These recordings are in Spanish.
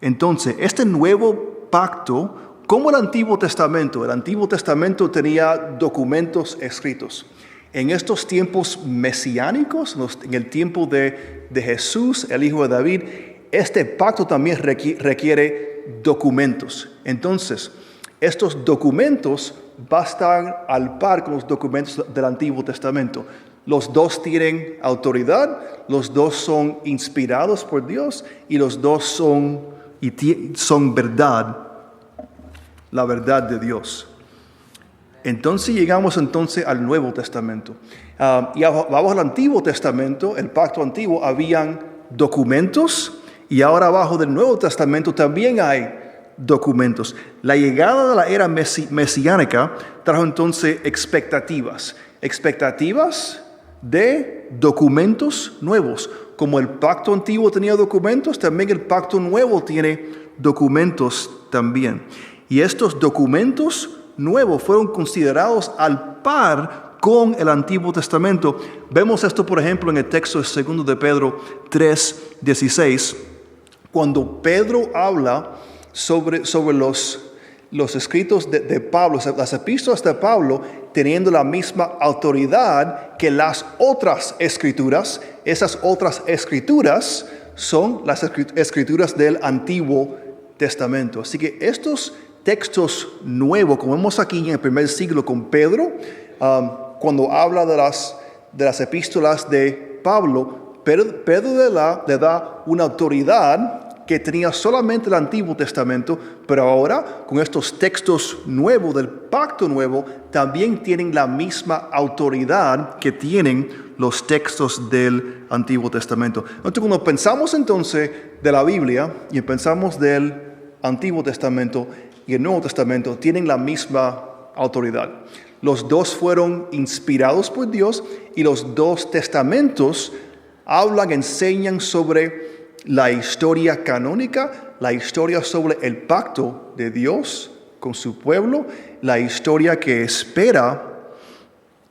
Entonces, este nuevo pacto, como el Antiguo Testamento tenía documentos escritos. En estos tiempos mesiánicos, en el tiempo de Jesús, el hijo de David, este pacto también requiere documentos. Entonces, estos documentos van a estar al par con los documentos del Antiguo Testamento. Los dos tienen autoridad, los dos son inspirados por Dios y los dos son verdad, la verdad de Dios. Entonces llegamos al Nuevo Testamento. Y abajo del Antiguo Testamento, el pacto antiguo, habían documentos, y ahora abajo del Nuevo Testamento también hay documentos. La llegada de la era mesiánica trajo entonces expectativas de documentos nuevos. Como el pacto antiguo tenía documentos, también el pacto nuevo tiene documentos también. Y estos documentos nuevos fueron considerados al par con el Antiguo Testamento. Vemos esto, por ejemplo, en el texto de 2 de Pedro 3:16, cuando Pedro habla sobre los escritos de Pablo, las epístolas de Pablo, teniendo la misma autoridad que las otras escrituras. Esas otras escrituras son las escrituras del Antiguo Testamento. Así que estos textos nuevos, como vemos aquí en el primer siglo con Pedro, cuando habla de las epístolas de Pablo, Pedro le da una autoridad que tenía solamente el Antiguo Testamento, pero ahora con estos textos nuevos del pacto nuevo también tienen la misma autoridad que tienen los textos del Antiguo Testamento. Entonces, cuando pensamos entonces de la Biblia y pensamos del Antiguo Testamento y el Nuevo Testamento, tienen la misma autoridad. Los dos fueron inspirados por Dios y los dos testamentos enseñan sobre la historia canónica, la historia sobre el pacto de Dios con su pueblo, la historia que espera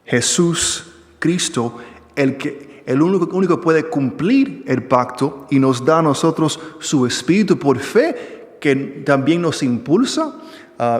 Jesús Cristo, el único que puede cumplir el pacto y nos da a nosotros su Espíritu por fe, que también nos impulsa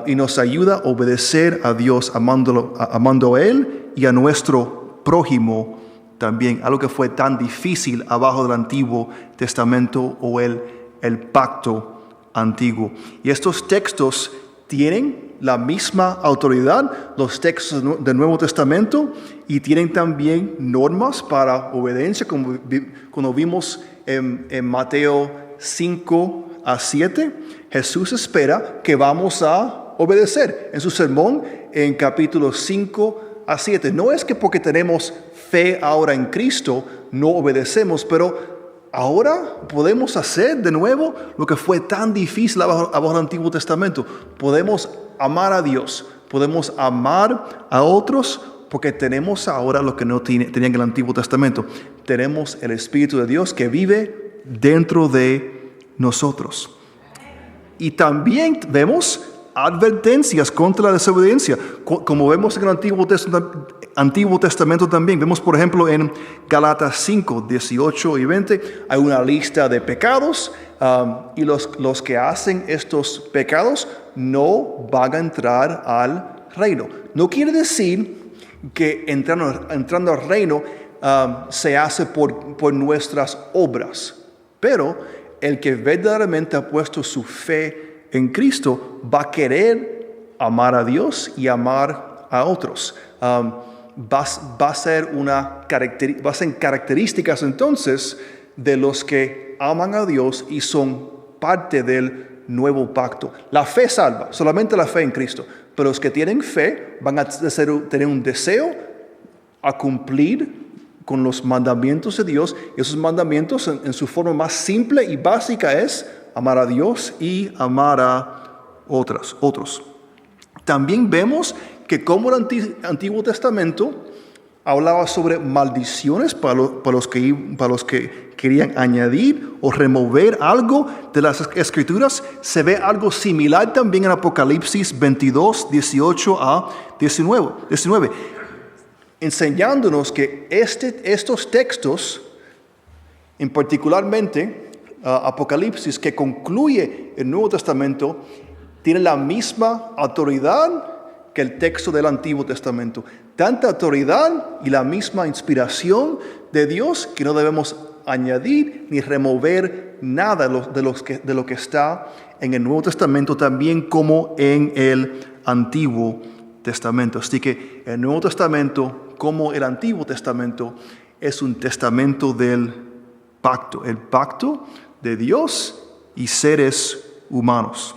y nos ayuda a obedecer a Dios, amando a Él y a nuestro prójimo también, algo que fue tan difícil abajo del Antiguo Testamento o el pacto antiguo. Y estos textos tienen la misma autoridad, los textos del Nuevo Testamento, y tienen también normas para obediencia, como vimos en Mateo 5-7. Jesús espera que vamos a obedecer. En su sermón, en capítulos 5-7, no es que porque tenemos fe ahora en Cristo no obedecemos, pero ahora podemos hacer de nuevo lo que fue tan difícil abajo del Antiguo Testamento. Podemos amar a Dios, podemos amar a otros, porque tenemos ahora lo que no tenían en el Antiguo Testamento. Tenemos el Espíritu de Dios que vive dentro de nosotros. Y también vemos advertencias contra la desobediencia, como vemos en el Antiguo Testamento también. Vemos, por ejemplo, en Gálatas 5:18 y 20, hay una lista de pecados, y los que hacen estos pecados no van a entrar al reino. No quiere decir que entrando al reino se hace por nuestras obras, pero el que verdaderamente ha puesto su fe en Cristo va a querer amar a Dios y amar a otros. Va a ser características entonces de los que aman a Dios y son parte del nuevo pacto. La fe salva, solamente la fe en Cristo, pero los que tienen fe van a tener un deseo a cumplir con los mandamientos de Dios, y esos mandamientos en su forma más simple y básica es amar a Dios y amar a otros. También vemos que como el Antiguo Testamento hablaba sobre maldiciones para los que querían añadir o remover algo de las Escrituras, se ve algo similar también en Apocalipsis 22:18-19, enseñándonos que estos textos, en particularmente Apocalipsis, que concluye el Nuevo Testamento, tiene la misma autoridad que el texto del Antiguo Testamento. Tanta autoridad y la misma inspiración de Dios que no debemos añadir ni remover nada de lo que está en el Nuevo Testamento, también como en el Antiguo Testamento. Así que el Nuevo Testamento, como el Antiguo Testamento, es un testamento del pacto, el pacto de Dios y seres humanos.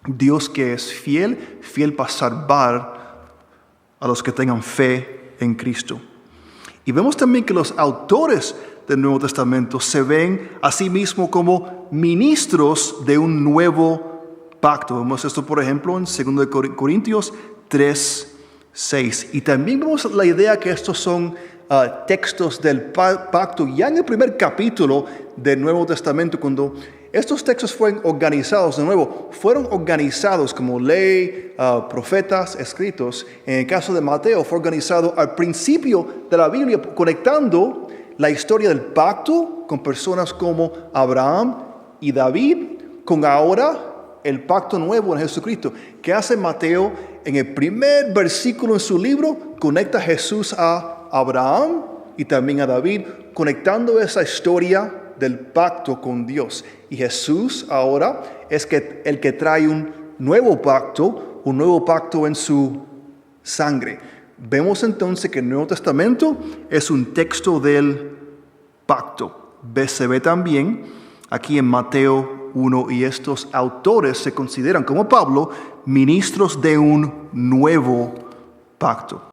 Dios que es fiel para salvar a los que tengan fe en Cristo. Y vemos también que los autores del Nuevo Testamento se ven a sí mismos como ministros de un nuevo pacto. Vemos esto, por ejemplo, en 2 Corintios 3:6. Y también vemos la idea que estos son textos del pacto ya en el primer capítulo del Nuevo Testamento, cuando estos textos fueron organizados, de nuevo, fueron organizados como ley, profetas, escritos. En el caso de Mateo fue organizado al principio de la Biblia, conectando la historia del pacto con personas como Abraham y David, con ahora el pacto nuevo en Jesucristo. ¿Qué hace Mateo? En el primer versículo en su libro, conecta a Jesús a Abraham y también a David, conectando esa historia del pacto con Dios. Y Jesús ahora es el que trae un nuevo pacto en su sangre. Vemos entonces que el Nuevo Testamento es un texto del pacto. Se ve también aquí en Mateo 1, y estos autores se consideran, como Pablo, ministros de un nuevo pacto.